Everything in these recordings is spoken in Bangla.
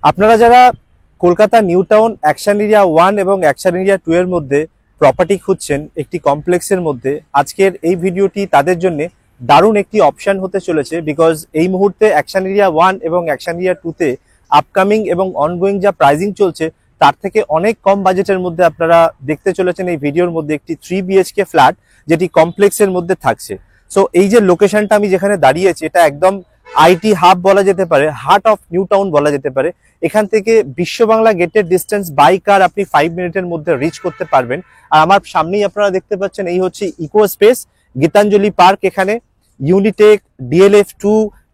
আপনারা যারা Kolkata new town action area 1 এবং অ্যাকশন এরিয়া 2 এর মধ্যে প্রপার্টি খুঁজছেন একটি কমপ্লেক্সের মধ্যে, আজকের এই ভিডিওটি তাদের জন্য দারুণ একটি অপশন হতে চলেছে। বিকজ এই মুহূর্তে অ্যাকশন এরিয়া 1 এবং অ্যাকশন এরিয়া 2 তে আপকামিং এবং অনগোয়িং যা প্রাইজিং চলছে তার থেকে অনেক কম বাজেটের মধ্যে আপনারা দেখতে চলেছেন এই ভিডিওর মধ্যে একটি 3 বিএইচকে ফ্ল্যাট যেটি কমপ্লেক্সের মধ্যে থাকছে। সো এই যে লোকেশনটা আমি যেখানে দাঁড়িয়েছি এটা একদম আইটি হাব বলা যেতে পারে, হার্ট অফ নিউ টাউন বলা যেতে পারে। এখান থেকে বিশ্ব বাংলা গেটের ডিস্টেন্স বাই কার আপনি 5 মিনিটের মধ্যে রিচ করতে পারবেন। আর আমার সামনেই আপনারা দেখতে পাচ্ছেন এই হচ্ছে ইকো স্পেস, গীতাঞ্জলি পার্ক। এখানে ইউনিটেক, DLF2,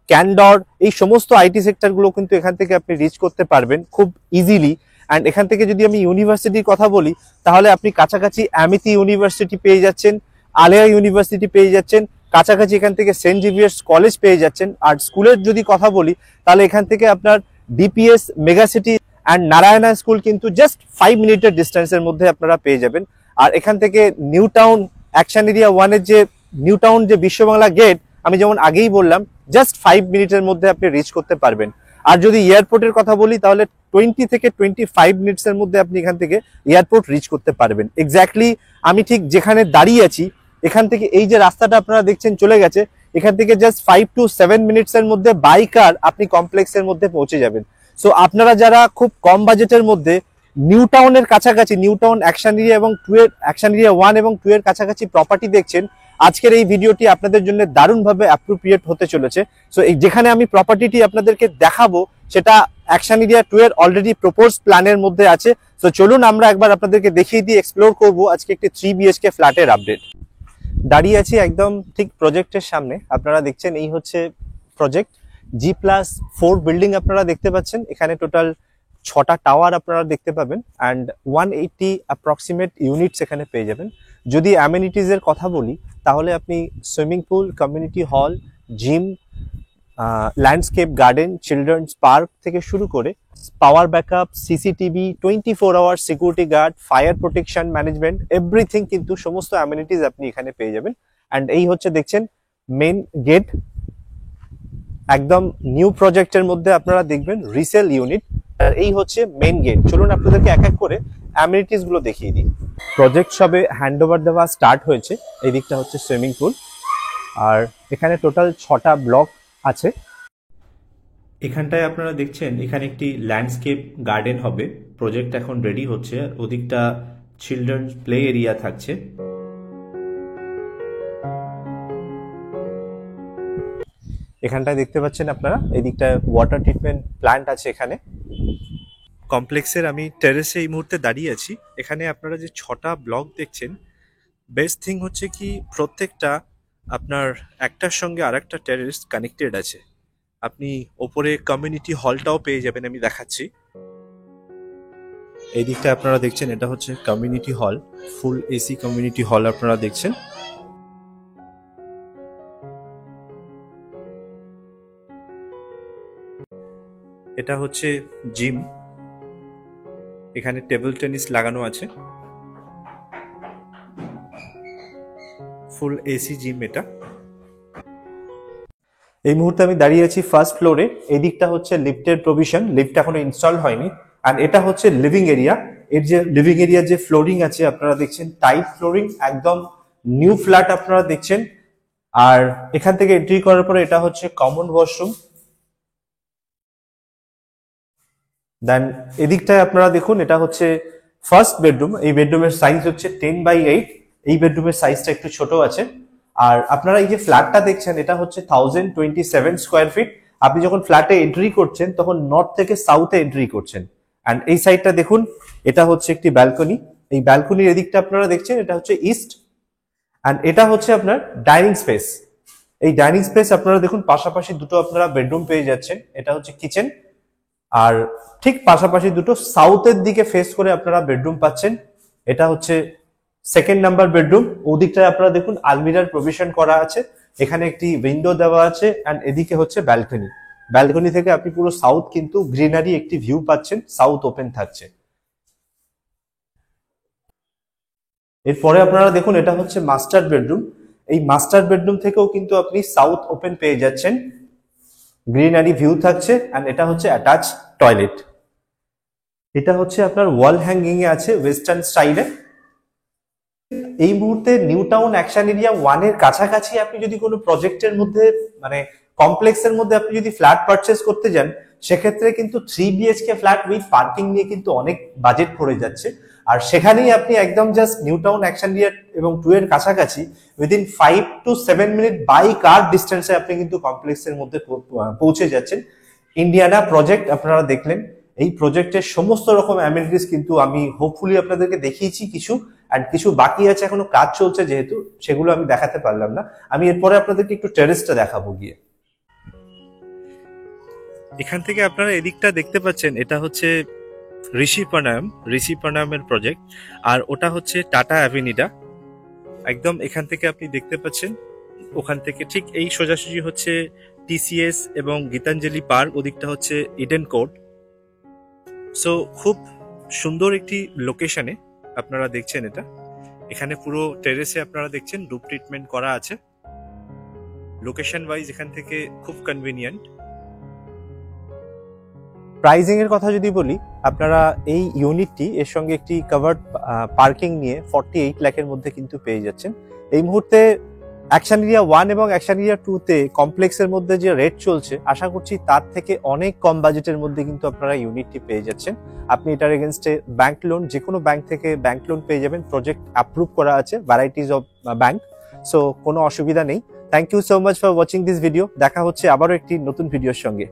ক্যান্ডর এই সমস্ত আইটি সেক্টরগুলো কিন্তু এখান থেকে আপনি রিচ করতে পারবেন খুব ইজিলি। অ্যান্ড এখান থেকে যদি আমি ইউনিভার্সিটির কথা বলি তাহলে আপনি কাছাকাছি অ্যামিতি ইউনিভার্সিটি পেয়ে যাচ্ছেন, আলেয়া ইউনিভার্সিটি পেয়ে যাচ্ছেন, কাছাকাছি এখান থেকে সেন্ট জেভিয়ার্স কলেজ পেয়ে যাচ্ছেন। আর স্কুলের যদি কথা বলি তাহলে এখান থেকে আপনার DPS, megacity and Narayana school কিন্তু জাস্ট 5 মিনিটের ডিস্টেন্সের মধ্যে আপনারা পেয়ে যাবেন। আর এখান থেকে নিউ টাউন অ্যাকশন এরিয়া 1 এর যে নিউ টাউন যে বিশ্ব বাংলা গেট আমি যেমন আগেই বললাম জাস্ট 5 মিনিটের মধ্যে আপনি রিচ করতে পারবেন। আর যদি এয়ারপোর্টের কথা বলি তাহলে 20 থেকে 25 মিনিটসের মধ্যে আপনি এখান থেকে এয়ারপোর্ট রিচ করতে পারবেন। এক্স্যাক্টলি আমি ঠিক যেখানে দাঁড়িয়ে আছি এখান থেকে এই যে রাস্তাটা আপনারা দেখছেন চলে গেছে, এখান থেকে জাস্ট 5 to 7 মিনিটসের মধ্যে বাই কার আপনি কমপ্লেক্সের মধ্যে পৌঁছে যাবেন। সো আপনারা যারা খুব কম বাজেটের মধ্যে নিউ টাউনের কাছাকাছি, নিউ টাউন অ্যাকশন এরিয়া এবং 2 এর অ্যাকশন এরিয়া 1 এবং 2 এর কাছাকাছি প্রপার্টি দেখছেন, আজকের এই ভিডিওটি আপনাদের জন্য দারুণভাবে অ্যাপ্রোপ্রিয়েট হতে চলেছে। সো এই যেখানে আমি প্রপার্টিটি আপনাদেরকে দেখাবো সেটা অ্যাকশন এরিয়া 2 এর অলরেডি প্রপোজ প্ল্যানের মধ্যে আছে। সো চলুন আমরা একবার আপনাদেরকে দেখিয়ে দিয়ে এক্সপ্লোর করবো আজকে একটি 3 বিএইচকে ফ্ল্যাটের আপডেট। দাঁড়িয়ে আছি একদম ঠিক প্রজেক্টের সামনে। আপনারা দেখছেন এই হচ্ছে প্রজেক্ট, G+4 বিল্ডিং আপনারা দেখতে পাচ্ছেন। এখানে টোটাল 6টা টাওয়ার আপনারা দেখতে পাবেন অ্যান্ড 180 অ্যাপ্রক্সিমেট ইউনিটস এখানে পেয়ে যাবেন। যদি অ্যামেনিটিজ এর কথা বলি তাহলে আপনি swimming pool, community hall, gym, landscape garden, children's park থেকে শুরু করে power backup, CCTV, 24 hour security guard, fire protection management, everything কিন্তু সমস্ত অ্যামেনিটিজ আপনি এখানে পেয়ে যাবেন। অ্যান্ড এই হচ্ছে দেখছেন মেন গেট, একদম নিউ প্রজেক্টের মধ্যে আপনারা দেখবেন রিসেল ইউনিট। আর এই হচ্ছে মেন গেট। চলুন আপনাদেরকে এক এক করে অ্যামেনিটিজ গুলো দেখিয়ে দিই। প্রজেক্ট সবে হ্যান্ড ওভার দেওয়া স্টার্ট হয়েছে। এই দিকটা হচ্ছে সুইমিং পুল আর এখানে টোটাল 6টা ব্লক আছে। এখানটায় আপনারা দেখছেন এখানে একটি ল্যান্ডস্কেপ গার্ডেন হবে, প্রজেক্ট এখন রেডি হচ্ছে। ওদিকটা চিলড্রেন্স প্লে এরিয়া থাকছে। এখানটায় দেখতে পাচ্ছেন আপনারা এদিকটা ওয়াটার ট্রিটমেন্ট প্ল্যান্ট আছে। এখানে কমপ্লেক্সের আমি টেরেসে এই মুহূর্তে দাঁড়িয়ে আছি। এখানে আপনারা যে 6টা ব্লক দেখছেন, বেস্ট থিং হচ্ছে কি প্রত্যেকটা আপনার একটার সঙ্গে আরেকটা টেরেস কানেক্টেড আছে। আপনি ওপরে কমিউনিটি হলটাও পেয়ে যাবেন, আমি দেখাচ্ছি। এই দিকটা আপনারা দেখছেন এটা হচ্ছে কমিউনিটি হল, ফুল এসি কমিউনিটি হল আপনারা দেখছেন। এটা হচ্ছে জিম, এখানে টেবিল টেনিস লাগানো আছে, ফুল এসি জিম এটা। এই মুহূর্তে আমি দাঁড়িয়ে আছি ফার্স্ট ফ্লোরে। এই দিকটা হচ্ছে লিফটের প্রভিশন, লিফট এখনো ইনস্টল হয়নি। আর এটা হচ্ছে লিভিং এরিয়া। এর যে লিভিং এরিয়ার যে ফ্লোরিং আছে আপনারা দেখছেন টাইট ফ্লোরিং, একদম নিউ ফ্ল্যাট আপনারা দেখছেন। আর এখান থেকে এন্ট্রি করার পরে এটা হচ্ছে কমন ওয়াশরুম। দেন এদিকটায় আপনারা দেখুন এটা হচ্ছে ফার্স্ট বেডরুম। এই বেডরুমের সাইজ হচ্ছে 10x8। এই বেডরুমের সাইজটা একটু ছোট আছে। আর আপনারা এই যে ফ্ল্যাটটা দেখছেন এটা হচ্ছে 1027 স্কোয়ার ফিট। আপনি যখন ফ্ল্যাটে এন্ট্রি করছেন তখন নর্থ থেকে সাউথে এন্ট্রি করছেন। অ্যান্ড এই সাইডটা দেখুন এটা হচ্ছে একটি ব্যালকনি। এই ব্যালকনির এদিকটা আপনারা দেখছেন এটা হচ্ছে ইস্ট। অ্যান্ড এটা হচ্ছে আপনার ডাইনিং স্পেস। এই ডাইনিং স্পেস আপনারা দেখুন পাশাপাশি দুটো আপনারা বেডরুম পেয়ে যাচ্ছেন। এটা হচ্ছে কিচেন আর ঠিক পাশাপাশি দুটো সাউথের দিকে ফেস করে আপনারা বেডরুম পাচ্ছেন। এটা হচ্ছে সেকেন্ড নাম্বার বেডরুম। ওদিকটায় আপনারা দেখুন আলমিরার প্রভিশন করা আছে, এখানে একটি উইন্ডো দেওয়া আছে। অ্যান্ড এদিকে হচ্ছে ব্যালকনি। ব্যালকনি থেকে আপনি পুরো সাউথ কিন্তু গ্রিনারি একটি ভিউ পাচ্ছেন, সাউথ ওপেন থাকছে। এরপরে আপনারা দেখুন এটা হচ্ছে মাস্টার বেডরুম। এই মাস্টার বেডরুম থেকেও কিন্তু আপনি সাউথ ওপেন পেয়ে যাচ্ছেন, গ্রিনারি ভিউ থাকছে। অ্যান্ড এটা হচ্ছে অ্যাটাচ টয়লেট। এটা হচ্ছে আপনার ওয়াল হ্যাঙ্গিং এ আছে ওয়েস্টার্ন স্টাইলে। এই মুহূর্তে নিউ টাউন অ্যাকশন এরিয়া 1 এর কাছাকাছি আপনি যদি কোনো প্রজেক্টের মধ্যে মানে কমপ্লেক্সের মধ্যে আপনি যদি ফ্ল্যাট পারচেস করতে যান, সেক্ষেত্রে কিন্তু 3 BHK ফ্ল্যাট উইথ পার্কিং নিয়ে কিন্তু অনেক বাজেট পড়ে যাচ্ছে। আর সেখানেই আপনি একদম just new town action area এবং 2 এর কাছাকাছি উইদিন 5 to 7 মিনিট বাই কার ডিস্টেন্সে আপনি কিন্তু কমপ্লেক্সের মধ্যে পৌঁছে যাচ্ছেন। ইন্ডিয়ানা প্রজেক্ট আপনারা দেখলেন, এই প্রজেক্টের সমস্ত রকম অ্যামেনিটিস কিন্তু আমি হোপফুলি আপনাদেরকে দেখিয়েছি কিছু, আর কিছু বাকি আছে, এখনো কাজ চলছে যেহেতু, সেগুলো আমি দেখাতে পারলাম না। আমি এরপরে আপনাদেরকে একটু টেরেসটা দেখাবো গিয়ে। এখান থেকে আপনারা এদিকটা দেখতে পাচ্ছেন, এটা হচ্ছে ঋষিপনায়মের প্রজেক্ট, আর ওটা হচ্ছে টাটা অ্যাভিনিডা। একদম এখান থেকে আপনি দেখতে পাচ্ছেন, ওখান থেকে ঠিক এই সোজাসুজি হচ্ছে TCS এবং গীতাঞ্জলি পার্ক, ওদিকটা হচ্ছে ইডেন কোর্ট। সো খুব সুন্দর একটি লোকেশনে আপনারা দেখছেন এটা। এখানে পুরো টেরেসে আপনারা দেখছেন রুফ ট্রিটমেন্ট করা আছে। লোকেশন ওয়াইজ এখান থেকে খুব কনভিনিয়েন্ট। প্রাইজিং এর কথা যদি বলি, আপনারা এই ইউনিটটি এর সঙ্গে একটি কভার্ড পার্কিং নিয়ে 48 লাখের মধ্যে কিন্তু পেয়ে যাচ্ছেন। এই মুহূর্তে অ্যাকশন এরিয়া 1 এবং অ্যাকশন এরিয়া 2 তে কমপ্লেক্সের মধ্যে যে রেট চলছে, আশা করছি তার থেকে অনেক কম বাজেটের মধ্যে কিন্তু আপনারা ইউনিটটি পেয়ে যাচ্ছেন। আপনি এটার এগেনস্টে ব্যাংক লোন, যে কোনো ব্যাংক থেকে ব্যাংক লোন পেয়ে যাবেন। প্রজেক্ট অ্যাপ্রুভ করা আছে ভ্যারাইটিস অফ ব্যাংক, সো কোনো অসুবিধা নেই। Thank you so much for watching this video. দেখা হচ্ছে আবারও একটি নতুন ভিডিওর সঙ্গে।